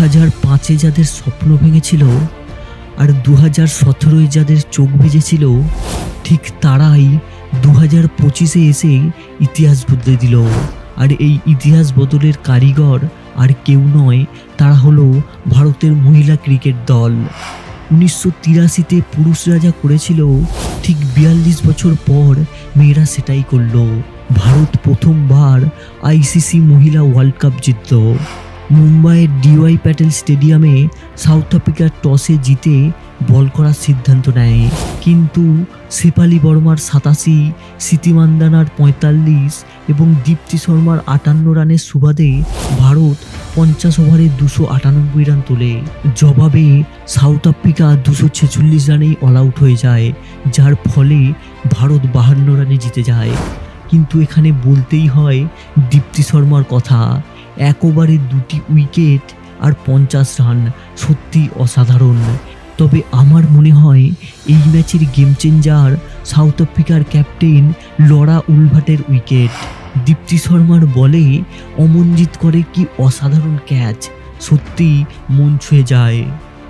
2005-এ যাদের স্বপ্ন ভেঙেছিল আর 2017-এ যাদের চোখ ভিজেছিল, ঠিক তারাই 2025-এ এসে ইতিহাস বদলে দিল। আর এই ইতিহাস বদলের কারিগর আর কেউ নয়, তারা হলো ভারতের মহিলা ক্রিকেট দল। 1983-তে পুরুষরা যা করেছিল, ঠিক 42 বছর পর মেয়েরা সেটাই করলো। ভারত প্রথমবার আইসিসি মহিলা ওয়ার্ল্ড কাপ জিতল। মুম্বাইয়ের ডিওয়াই প্যাটেল স্টেডিয়ামে সাউথ আফ্রিকা টসে জিতে বল করার সিদ্ধান্ত নেয়, কিন্তু শেফালি বর্মার 87, স্মৃতি মান্দানার 45 এবং দীপ্তি শর্মার 58 রানের সুবাদে ভারত 50 ওভারে 298 রান তোলে। জবাবে সাউথ আফ্রিকা 246 রানেই অল আউট হয়ে যায়, যার ফলে ভারত 52 রানে জিতে যায়। কিন্তু এখানে বলতেই হয় দীপ্তি শর্মার কথা। 1 ওভারে 2টি উইকেট আর 50 রান, সত্যি অসাধারণ। তবে আমার মনে হয় এই ম্যাচের গেম চেঞ্জার সাউথ আফ্রিকার ক্যাপ্টেন লরা উলভাটের উইকেট। দীপ্তি শর্মার বলে অমনজিৎ করে কি অসাধারণ ক্যাচ, সত্যি মন ছুঁয়ে যায়।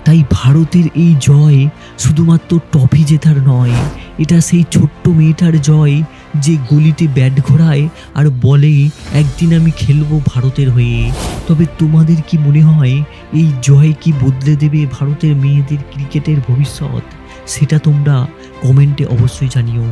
তাই ভারতের এই জয় শুধুমাত্র ট্রফি জেতার নয়, এটা সেই ছোট্ট মেয়েটার জয় যে গলিতে ব্যাট ঘোরায় আর বলে একদিন আমি খেলবো ভারতের হয়ে। তবে তোমাদের কি মনে হয় এই জয় কি বদলে দেবে ভারতের মেয়েদের ক্রিকেটের ভবিষ্যৎ? সেটা তোমরা কমেন্টে অবশ্যই জানিও।